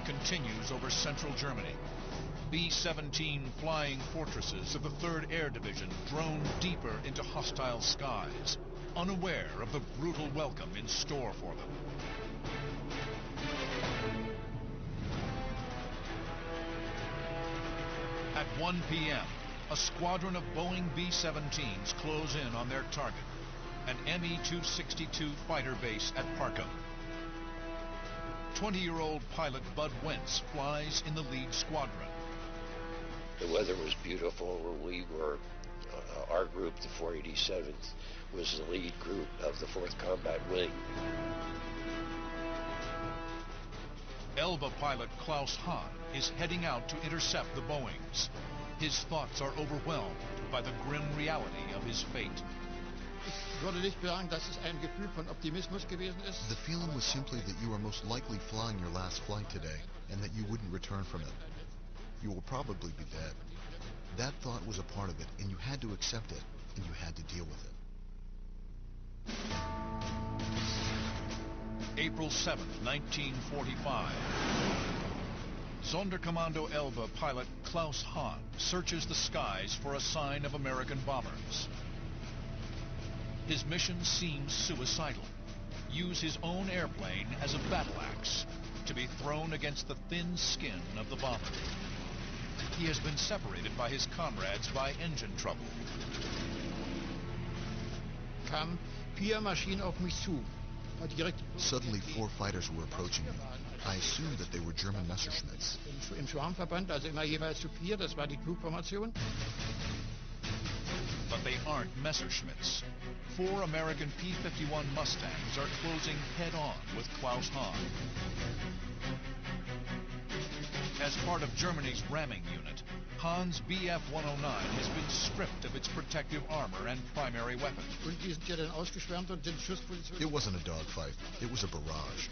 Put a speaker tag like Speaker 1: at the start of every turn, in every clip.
Speaker 1: continues over central Germany. B-17 flying fortresses of the 3rd Air Division drone deeper into hostile skies, unaware of the brutal welcome in store for them. At 1 p.m., a squadron of Boeing B-17s close in on their target, an Me-262 fighter base at Parkham. 20-year-old pilot Bud Wentz flies in the lead squadron.
Speaker 2: The weather was beautiful. We were, our group, the 487th, was the lead group of the 4th Combat Wing.
Speaker 1: Elba pilot Klaus Hahn is heading out to intercept the Boeings. His thoughts are overwhelmed by the grim reality of his fate.
Speaker 3: The feeling was simply that you were most likely flying your last flight today, and that you wouldn't return from it. You will probably be dead. That thought was a part of it, and you had to accept it, and you had to deal with it.
Speaker 1: April 7th, 1945. Sonderkommando Elba pilot Klaus Hahn searches the skies for a sign of American bombers. His mission seems suicidal. Use his own airplane as a battle axe to be thrown against the thin skin of the bomber. He has been separated by his comrades by engine trouble.
Speaker 3: Kamen 4 Maschinen auf mich zu.
Speaker 4: Suddenly 4 fighters were approaching me. I assumed that they were German Messerschmitts.
Speaker 3: Im Schwarmverband, also immer jeweils zu 4, das war die Flugformation.
Speaker 1: But they aren't Messerschmitts. 4 American P-51 Mustangs are closing head-on with Klaus Hahn. As part of Germany's ramming unit, Hahn's Bf-109 has been stripped of its protective armor and primary weapon.
Speaker 4: It wasn't a dogfight. It was a barrage.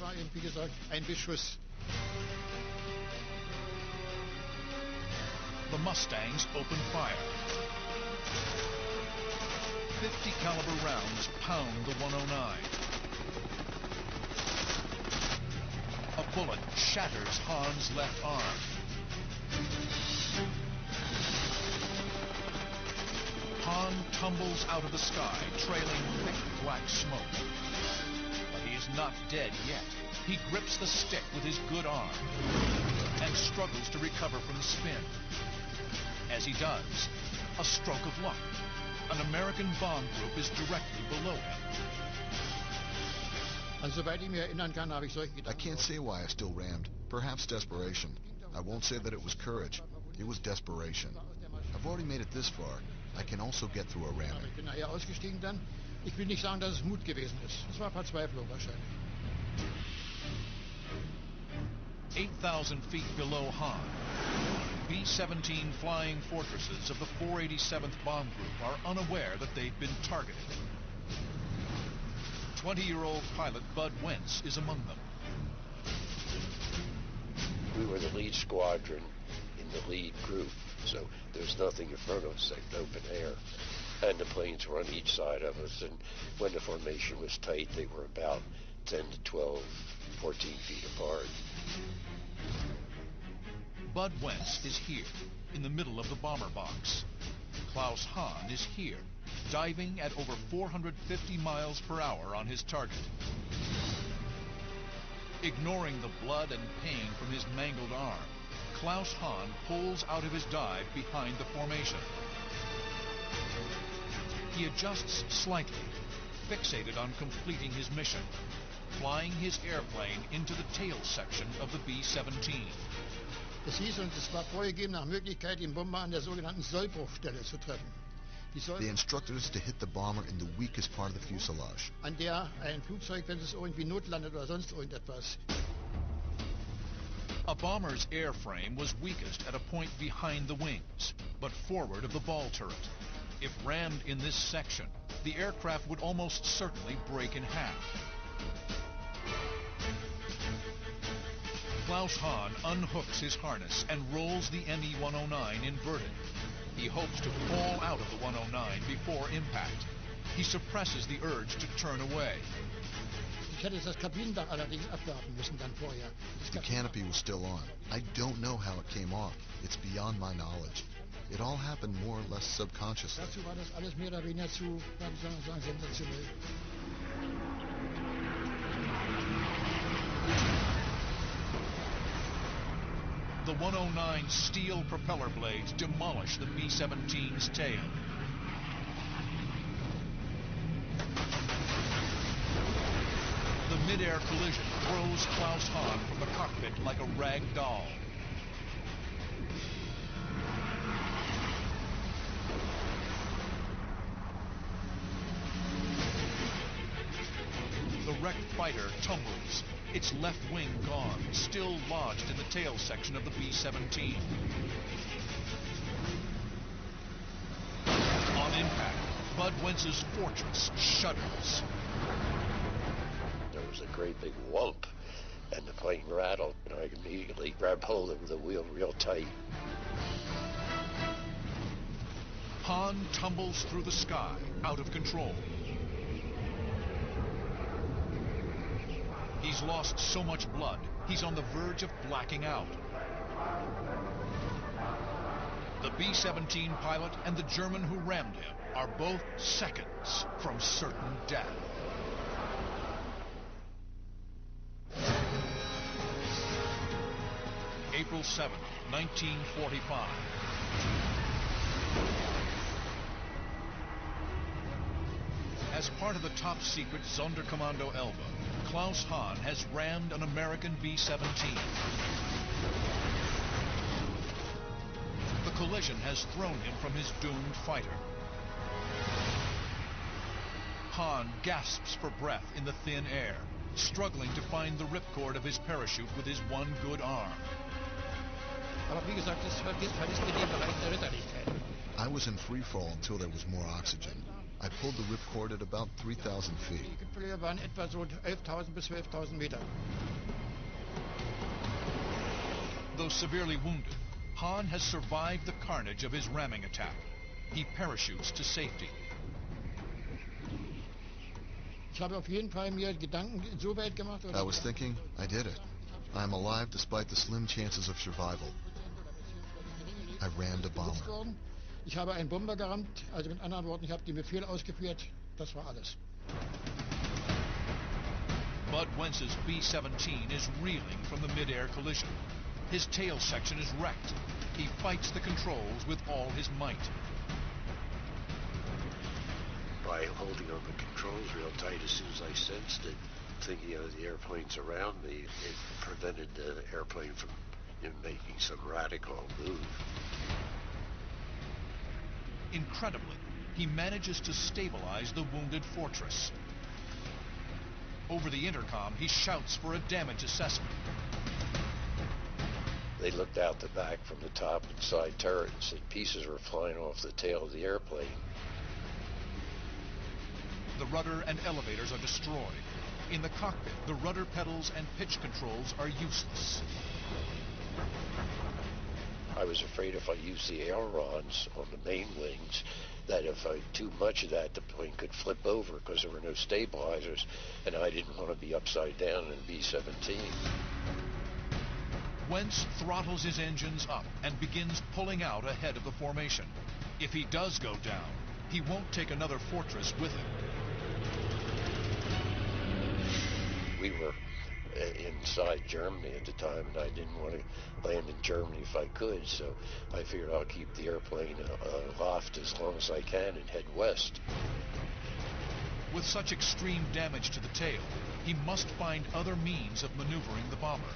Speaker 1: The Mustangs open fire. 50 caliber rounds pound the 109. A bullet shatters Hahn's left arm. Hahn tumbles out of the sky, trailing thick black smoke. But he is not dead yet. He grips the stick with his good arm and struggles to recover from the spin. As he does, a stroke of luck. An American bomb group is directly below him.
Speaker 4: I can't say why I still rammed. Perhaps desperation. I won't say that it was courage. It was desperation. I've already made it this far. I can also get through a ramming.
Speaker 3: Ich will nicht sagen, dass es Mut gewesen ist. Es war Verzweiflung wahrscheinlich.
Speaker 1: 8,000 feet below Hahn, B-17 flying fortresses of the 487th Bomb Group are unaware that they've been targeted. 20-year-old pilot Bud Wentz is among them.
Speaker 2: We were the lead squadron in the lead group, so there's nothing in front of us except open air. And the planes were on each side of us, and when the formation was tight, they were about 10 to 12, 14 feet apart.
Speaker 1: Bud Wentz is here, in the middle of the bomber box. Klaus Hahn is here, diving at over 450 miles per hour on his target. Ignoring the blood and pain from his mangled arm, Klaus Hahn pulls out of his dive behind the formation. He adjusts slightly, fixated on completing his mission, flying his airplane into the tail section of the B-17.
Speaker 3: Es hieß uns, es war vorgegeben, nach Möglichkeit den Bomber an der sogenannten Sollbruchstelle zu treffen.
Speaker 4: They instructed us to hit the bomber in the weakest part of the fuselage.
Speaker 3: An der ein Flugzeug, wenn es irgendwie notlandet oder sonst irgendetwas.
Speaker 1: A bomber's airframe was weakest at a point behind the wings, but forward of the ball turret. If rammed in this section, the aircraft would almost certainly break in half. Klaus Hahn unhooks his harness and rolls the Me-109 inverted. He hopes to fall out of the 109 before impact. He suppresses the urge to turn away.
Speaker 3: The canopy was still on. I don't know how it came off. It's beyond my knowledge. It all happened more or less subconsciously.
Speaker 1: The 109 steel propeller blades demolish the B-17's tail. The mid-air collision throws Klaus Hahn from the cockpit like a rag doll. The wrecked fighter tumbles, its left wing gone, still lodged in the tail section of the B-17. On impact, Bud Wentz's Fortress shudders.
Speaker 2: There was a great big whump, and the plane rattled, and I immediately grabbed hold of the wheel real tight.
Speaker 1: Hahn tumbles through the sky, out of control. He's lost so much blood, he's on the verge of blacking out. The B-17 pilot and the German who rammed him are both seconds from certain death. April 7, 1945. As part of the top-secret Sonderkommando Elba, Klaus Hahn has rammed an American B-17. The collision has thrown him from his doomed fighter. Hahn gasps for breath in the thin air, struggling to find the ripcord of his parachute with his one good arm.
Speaker 3: I was in free fall until there was more oxygen. I pulled the ripcord at about 3,000 feet.
Speaker 1: Though severely wounded, Hahn has survived the carnage of his ramming attack. He parachutes to safety.
Speaker 3: I was thinking, I did it. I am alive despite the slim chances of survival. I rammed a bomber.
Speaker 5: Ich habe einen Bomber gerammt, also mit anderen Worten, ich habe den Befehl ausgeführt, das war alles.
Speaker 1: Bud Wentz's B-17 is reeling from the mid-air collision. His tail section is wrecked. He fights the controls with all his might.
Speaker 2: By holding on the controls real tight, as soon as I sensed it, thinking the airplanes around me, it prevented the airplane from making some radical move.
Speaker 1: Incredibly, he manages to stabilize the wounded Fortress. Over the intercom, he shouts for a damage assessment.
Speaker 2: They looked out the back from the top and side turrets, and pieces were flying off the tail of the airplane.
Speaker 1: The rudder and elevators are destroyed. In the cockpit, the rudder pedals and pitch controls are useless.
Speaker 2: I was afraid if I used the ailerons on the main wings, that if I too much of that, the plane could flip over because there were no stabilizers, and I didn't want to be upside down in B-17.
Speaker 1: Wentz throttles his engines up and begins pulling out ahead of the formation. If he does go down, he won't take another Fortress with him.
Speaker 2: We were inside Germany at the time, and I didn't want to land in Germany if I could, so I figured I'll keep the airplane aloft as long as I can and head west.
Speaker 1: With such extreme damage to the tail, he must find other means of maneuvering the bomber.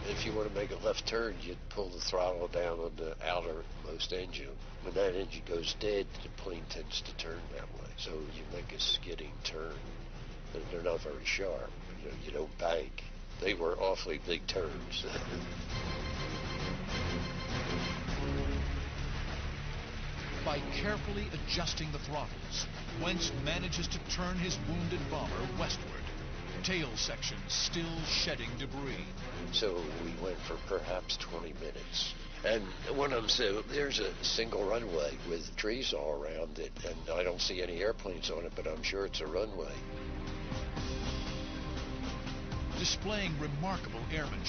Speaker 2: If you want to make a left turn, you'd pull the throttle down on the outermost engine. When that engine goes dead, the plane tends to turn that way, so you make a skidding turn. They're not very sharp. You don't bank. They were awfully big turns.
Speaker 1: By carefully adjusting the throttles, Wentz manages to turn his wounded bomber westward, tail section still shedding debris.
Speaker 2: So we went for perhaps 20 minutes. And one of them said, there's a single runway with trees all around it, and I don't see any airplanes on it, but I'm sure it's a runway.
Speaker 1: displaying remarkable airmanship.